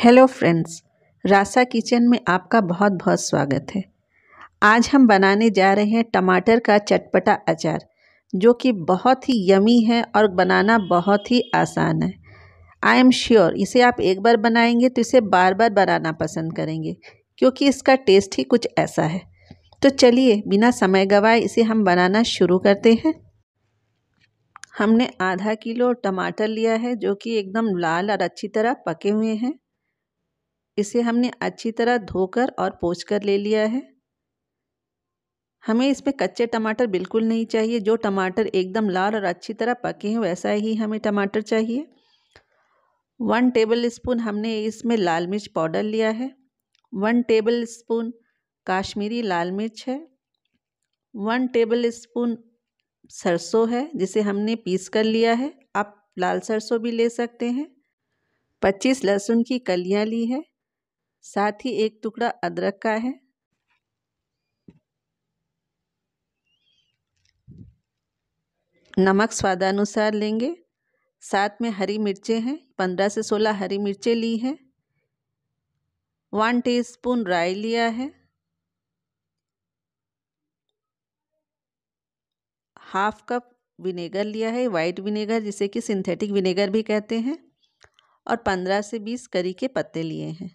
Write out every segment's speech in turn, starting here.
Hello friends, रासा kitchen में आपका बहुत बहुत स्वागत है। आज हम बनाने जा रहे हैं टमाटर का चटपटा अचार, जो कि बहुत ही यमी है और बनाना बहुत ही आसान है। आई एम श्योर इसे आप एक बार बनाएंगे तो इसे बार बार बनाना पसंद करेंगे, क्योंकि इसका टेस्ट ही कुछ ऐसा है। तो चलिए बिना समय गवाए इसे हम बनाना शुरू करते हैं। हमने आधा किलो टमाटर लिया है, जो कि एकदम लाल और अच्छी तरह पके हुए हैं। इसे हमने अच्छी तरह धोकर और पोंछकर ले लिया है। हमें इसमें कच्चे टमाटर बिल्कुल नहीं चाहिए। जो टमाटर एकदम लाल और अच्छी तरह पके हैं वैसा ही हमें टमाटर चाहिए। 1 टेबल स्पून हमने इसमें लाल मिर्च पाउडर लिया है। 1 टेबल स्पून काश्मीरी लाल मिर्च है। 1 टेबल स्पून सरसों है, जिसे हमने पीस कर लिया है। आप लाल सरसों भी ले सकते हैं। 25 लहसुन की कलियां ली है, साथ ही 1 टुकड़ा अदरक का है। नमक स्वादानुसार लेंगे। साथ में हरी मिर्चें हैं, 15 से 16 हरी मिर्चें ली हैं। 1 टीस्पून राई लिया है। हाफ कप विनेगर लिया है, वाइट विनेगर, जिसे कि सिंथेटिक विनेगर भी कहते हैं। और 15 से 20 करी के पत्ते लिए हैं।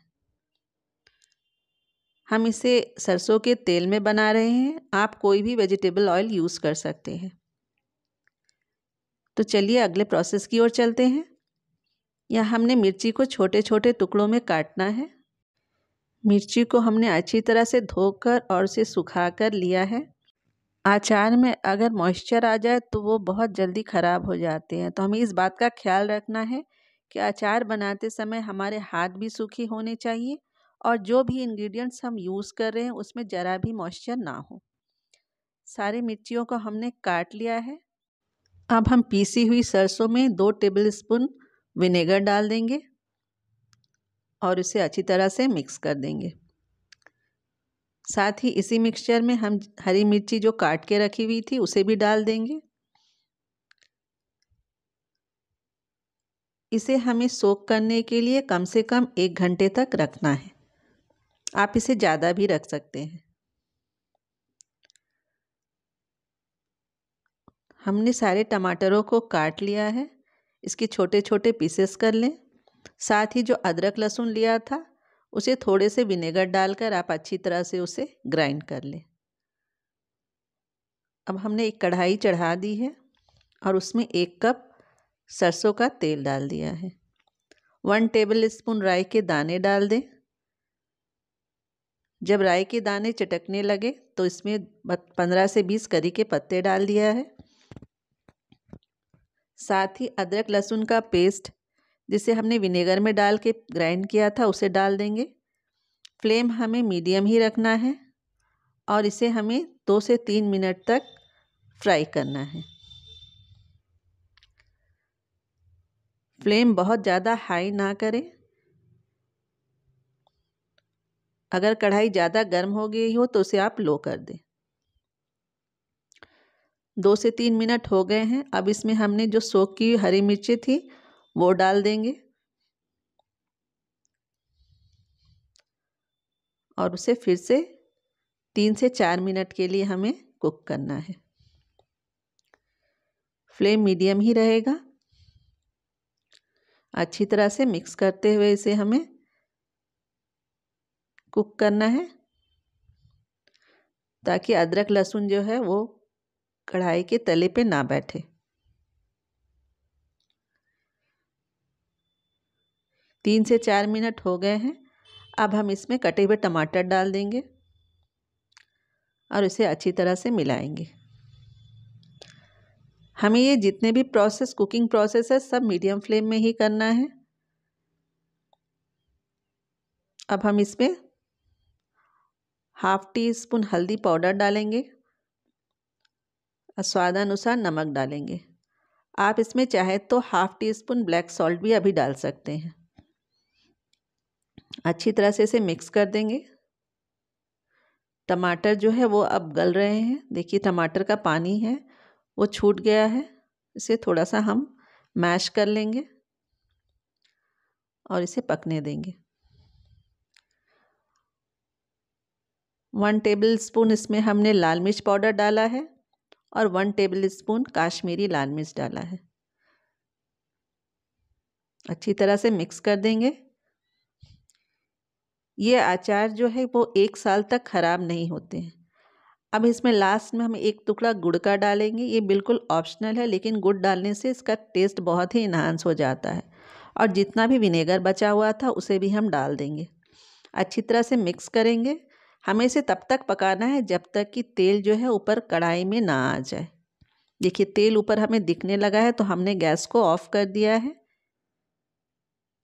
हम इसे सरसों के तेल में बना रहे हैं। आप कोई भी वेजिटेबल ऑयल यूज़ कर सकते हैं। तो चलिए अगले प्रोसेस की ओर चलते हैं। यहाँ हमने मिर्ची को छोटे छोटे टुकड़ों में काटना है। मिर्ची को हमने अच्छी तरह से धोकर और उसे सुखाकर लिया है। अचार में अगर मॉइस्चर आ जाए तो वो बहुत जल्दी ख़राब हो जाते हैं, तो हमें इस बात का ख्याल रखना है कि अचार बनाते समय हमारे हाथ भी सूखे होने चाहिए और जो भी इंग्रेडिएंट्स हम यूज़ कर रहे हैं उसमें ज़रा भी मॉइस्चर ना हो। सारी मिर्चियों को हमने काट लिया है। अब हम पीसी हुई सरसों में 2 टेबल स्पून विनेगर डाल देंगे और इसे अच्छी तरह से मिक्स कर देंगे। साथ ही इसी मिक्सचर में हम हरी मिर्ची जो काट के रखी हुई थी उसे भी डाल देंगे। इसे हमें सोक करने के लिए कम से कम 1 घंटे तक रखना है। आप इसे ज़्यादा भी रख सकते हैं। हमने सारे टमाटरों को काट लिया है। इसके छोटे छोटे पीसेस कर लें। साथ ही जो अदरक लहसुन लिया था उसे थोड़े से विनेगर डालकर आप अच्छी तरह से उसे ग्राइंड कर लें। अब हमने एक कढ़ाई चढ़ा दी है और उसमें 1 कप सरसों का तेल डाल दिया है। 1 टेबल स्पून राई के दाने डाल दें। जब राई के दाने चटकने लगे तो इसमें 15 से 20 करी के पत्ते डाल दिया है। साथ ही अदरक लहसुन का पेस्ट, जिसे हमने विनेगर में डाल के ग्राइंड किया था, उसे डाल देंगे। फ्लेम हमें मीडियम ही रखना है और इसे हमें 2 से 3 मिनट तक फ्राई करना है। फ्लेम बहुत ज़्यादा हाई ना करें। अगर कढ़ाई ज़्यादा गर्म हो गई हो तो उसे आप लो कर दें। 2 से 3 मिनट हो गए हैं। अब इसमें हमने जो सोक की हरी मिर्चें थी वो डाल देंगे और उसे फिर से 3 से 4 मिनट के लिए हमें कुक करना है। फ्लेम मीडियम ही रहेगा। अच्छी तरह से मिक्स करते हुए इसे हमें कुक करना है, ताकि अदरक लहसुन जो है वो कढ़ाई के तले पे ना बैठे। 3 से 4 मिनट हो गए हैं। अब हम इसमें कटे हुए टमाटर डाल देंगे और इसे अच्छी तरह से मिलाएंगे। हमें ये जितने भी कुकिंग प्रोसेस है सब मीडियम फ्लेम में ही करना है। अब हम इसमें हाफ टी स्पून हल्दी पाउडर डालेंगे और स्वादानुसार नमक डालेंगे। आप इसमें चाहे तो half tea spoon black salt भी अभी डाल सकते हैं। अच्छी तरह से इसे मिक्स कर देंगे। टमाटर जो है वो अब गल रहे हैं। देखिए टमाटर का पानी है वो छूट गया है। इसे थोड़ा सा हम मैश कर लेंगे और इसे पकने देंगे। 1 टेबलस्पून इसमें हमने लाल मिर्च पाउडर डाला है और 1 टेबलस्पून काश्मीरी लाल मिर्च डाला है। अच्छी तरह से मिक्स कर देंगे। ये अचार जो है वो 1 साल तक ख़राब नहीं होते हैं। अब इसमें लास्ट में हम एक टुकड़ा गुड़ का डालेंगे। ये बिल्कुल ऑप्शनल है, लेकिन गुड़ डालने से इसका टेस्ट बहुत ही इन्हांस हो जाता है। और जितना भी विनेगर बचा हुआ था उसे भी हम डाल देंगे। अच्छी तरह से मिक्स करेंगे। हमें इसे तब तक पकाना है जब तक कि तेल जो है ऊपर कढ़ाई में ना आ जाए। देखिए तेल ऊपर हमें दिखने लगा है तो हमने गैस को ऑफ कर दिया है।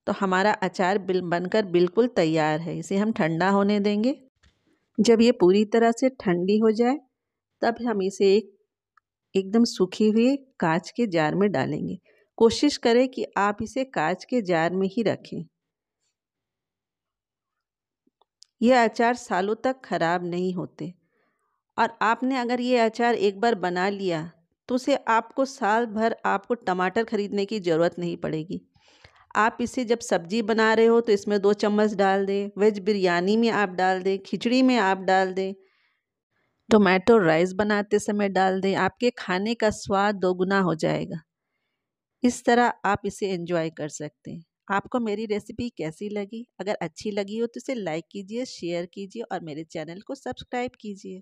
तो हमारा अचार बनकर बिल्कुल तैयार है। इसे हम ठंडा होने देंगे। जब ये पूरी तरह से ठंडी हो जाए तब हम इसे एकदम सूखी हुई कांच के जार में डालेंगे। कोशिश करें कि आप इसे कांच के जार में ही रखें। यह अचार सालों तक ख़राब नहीं होते और आपने अगर ये अचार एक बार बना लिया तो उसे आपको साल भर आपको टमाटर खरीदने की ज़रूरत नहीं पड़ेगी। आप इसे जब सब्जी बना रहे हो तो इसमें 2 चम्मच डाल दें, वेज बिरयानी में आप डाल दें, खिचड़ी में आप डाल दें, टोमेटो राइस बनाते समय डाल दें। आपके खाने का स्वाद दोगुना हो जाएगा। इस तरह आप इसे एंजॉय कर सकते हैं। आपको मेरी रेसिपी कैसी लगी? अगर अच्छी लगी हो तो इसे लाइक कीजिए, शेयर कीजिए और मेरे चैनल को सब्सक्राइब कीजिए।